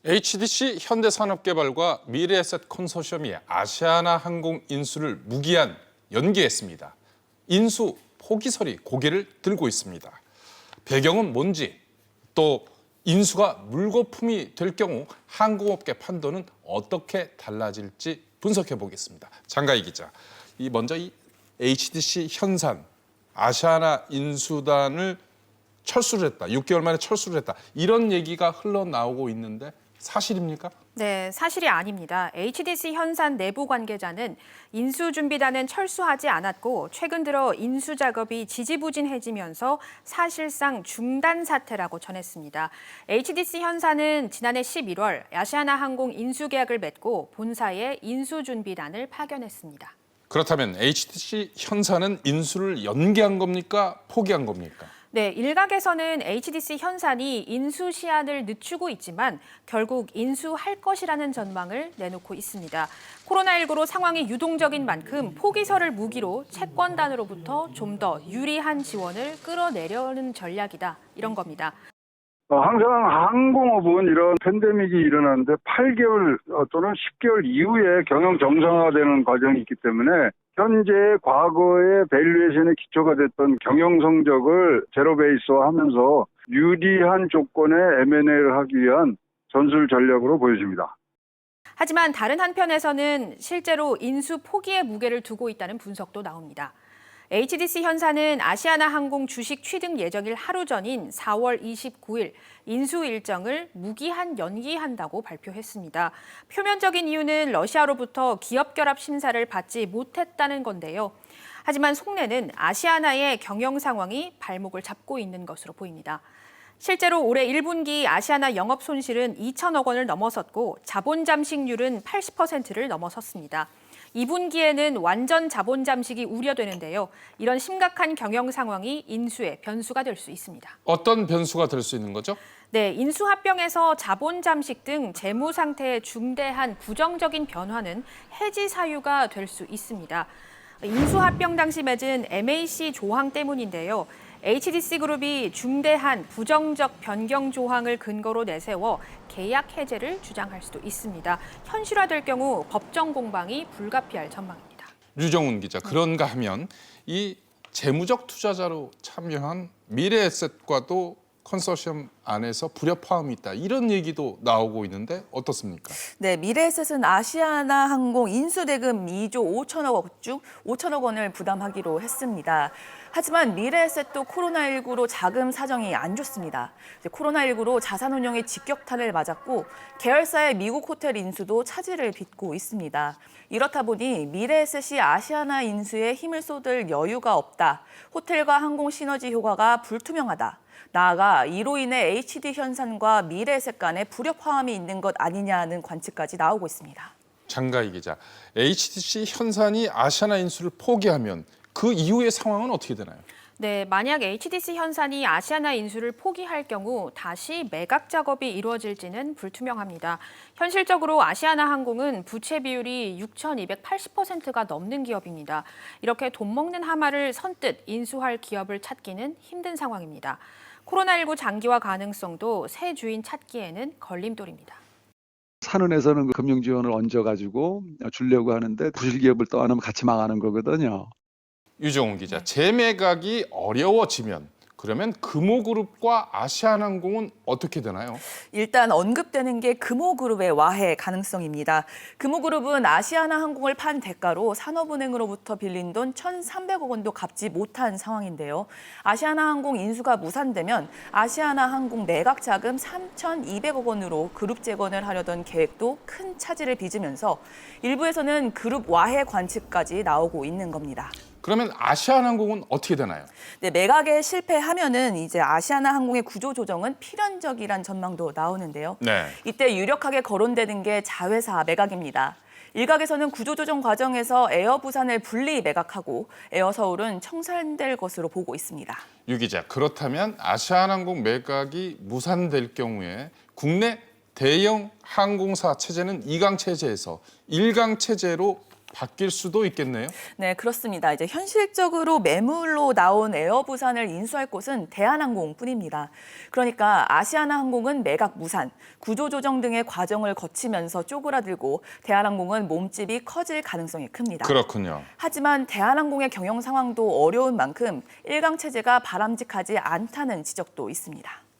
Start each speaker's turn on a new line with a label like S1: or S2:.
S1: HDC 현대산업개발과 미래에셋 컨소시엄이 아시아나항공 인수를 무기한 연기했습니다. 인수 포기설이 고개를 들고 있습니다. 배경은 뭔지, 또 인수가 물거품이 될 경우 항공업계 판도는 어떻게 달라질지 분석해 보겠습니다. 장가희 기자, 먼저 이 HDC 현산 아시아나 인수단을 철수를 했다. 6개월 만에 철수를 했다. 이런 얘기가 흘러나오고 있는데 사실입니까?
S2: 네, 사실이 아닙니다. HDC 현산 내부 관계자는 인수준비단은 철수하지 않았고 최근 들어 인수 작업이 지지부진해지면서 사실상 중단 사태라고 전했습니다. HDC 현산은 지난해 11월 아시아나항공 인수 계약을 맺고 본사에 인수준비단을 파견했습니다.
S1: 그렇다면 HDC 현산은 인수를 연기한 겁니까? 포기한 겁니까?
S2: 네, 일각에서는 HDC 현산이 인수 시한을 늦추고 있지만 결국 인수할 것이라는 전망을 내놓고 있습니다. 코로나19로 상황이 유동적인 만큼 포기설을 무기로 채권단으로부터 좀 더 유리한 지원을 끌어내려는 전략이다, 이런 겁니다.
S3: 항상 항공업은 이런 팬데믹이 일어나는데 8개월 또는 10개월 이후에 경영 정상화되는 과정이 있기 때문에 현재 과거의 밸류에이션의 기초가 됐던 경영 성적을 제로 베이스화하면서 유리한 조건의 M&A를 하기 위한 전술 전략으로 보여집니다.
S2: 하지만 다른 한편에서는 실제로 인수 포기의 무게를 두고 있다는 분석도 나옵니다. HDC 현산은 아시아나항공 주식 취득 예정일 하루 전인 4월 29일 인수 일정을 무기한 연기한다고 발표했습니다. 표면적인 이유는 러시아로부터 기업 결합 심사를 받지 못했다는 건데요. 하지만 속내는 아시아나의 경영 상황이 발목을 잡고 있는 것으로 보입니다. 실제로 올해 1분기 아시아나 영업 손실은 2천억 원을 넘어섰고 자본 잠식률은 80%를 넘어섰습니다. 2분기에는 완전 자본 잠식이 우려되는데요. 이런 심각한 경영 상황이 인수의 변수가 될 수 있습니다.
S1: 어떤 변수가 될 수 있는 거죠?
S2: 네, 인수합병에서 자본 잠식 등 재무 상태의 중대한 부정적인 변화는 해지 사유가 될 수 있습니다. 인수합병 당시 맺은 MAC 조항 때문인데요. HDC 그룹이 중대한 부정적 변경 조항을 근거로 내세워 계약 해제를 주장할 수도 있습니다. 현실화될 경우 법정 공방이 불가피할 전망입니다.
S1: 류정훈 기자, 그런가 하면 이 재무적 투자자로 참여한 미래에셋과도 컨소시엄 안에서 불협화음이 있다. 이런 얘기도 나오고 있는데 어떻습니까?
S4: 네, 미래에셋은 아시아나항공 인수대금 2조 5천억 원 중 5천억 원을 부담하기로 했습니다. 하지만 미래에셋도 코로나19로 자금 사정이 안 좋습니다. 코로나19로 자산운용에 직격탄을 맞았고 계열사의 미국 호텔 인수도 차질을 빚고 있습니다. 이렇다 보니 미래에셋이 아시아나 인수에 힘을 쏟을 여유가 없다. 호텔과 항공 시너지 효과가 불투명하다. 나아가 이로 인해 HD 현산과 미래에셋 간에 불협화음이 있는 것 아니냐는 관측까지 나오고 있습니다.
S1: 장가희 기자, HDC 현산이 아시아나 인수를 포기하면 그 이후의 상황은 어떻게 되나요?
S2: 네, 만약 HDC 현산이 아시아나 인수를 포기할 경우 다시 매각 작업이 이루어질지는 불투명합니다. 현실적으로 아시아나항공은 부채 비율이 6,280%가 넘는 기업입니다. 이렇게 돈 먹는 하마를 선뜻 인수할 기업을 찾기는 힘든 상황입니다. 코로나19 장기화 가능성도 새 주인 찾기에는 걸림돌입니다.
S5: 산은에서는 금융 지원을 얹어가지고 주려고 하는데 부실기업을 떠안으면 같이 망하는 거거든요.
S1: 유정훈 기자, 재매각이 어려워지면 그러면 금호그룹과 아시아나항공은 어떻게 되나요?
S4: 일단 언급되는 게 금호그룹의 와해 가능성입니다. 금호그룹은 아시아나항공을 판 대가로 산업은행으로부터 빌린 돈 1,300억 원도 갚지 못한 상황인데요. 아시아나항공 인수가 무산되면 아시아나항공 매각 자금 3,200억 원으로 그룹 재건을 하려던 계획도 큰 차질을 빚으면서 일부에서는 그룹 와해 관측까지 나오고 있는 겁니다.
S1: 그러면 아시아나항공은 어떻게 되나요?
S4: 네, 매각에 실패하면은 이제 아시아나항공의 구조 조정은 필연적이란 전망도 나오는데요.
S1: 네.
S4: 이때 유력하게 거론되는 게 자회사 매각입니다. 일각에서는 구조 조정 과정에서 에어부산을 분리 매각하고 에어서울은 청산될 것으로 보고 있습니다.
S1: 유 기자, 그렇다면 아시아나항공 매각이 무산될 경우에 국내 대형 항공사 체제는 2강 체제에서 1강 체제로 바뀔 수도 있겠네요.
S4: 네, 그렇습니다. 이제 현실적으로 매물로 나온 에어부산을 인수할 곳은 대한항공뿐입니다. 그러니까 아시아나항공은 매각 무산, 구조조정 등의 과정을 거치면서 쪼그라들고 대한항공은 몸집이 커질 가능성이 큽니다.
S1: 그렇군요.
S4: 하지만 대한항공의 경영 상황도 어려운 만큼 1강 체제가 바람직하지 않다는 지적도 있습니다.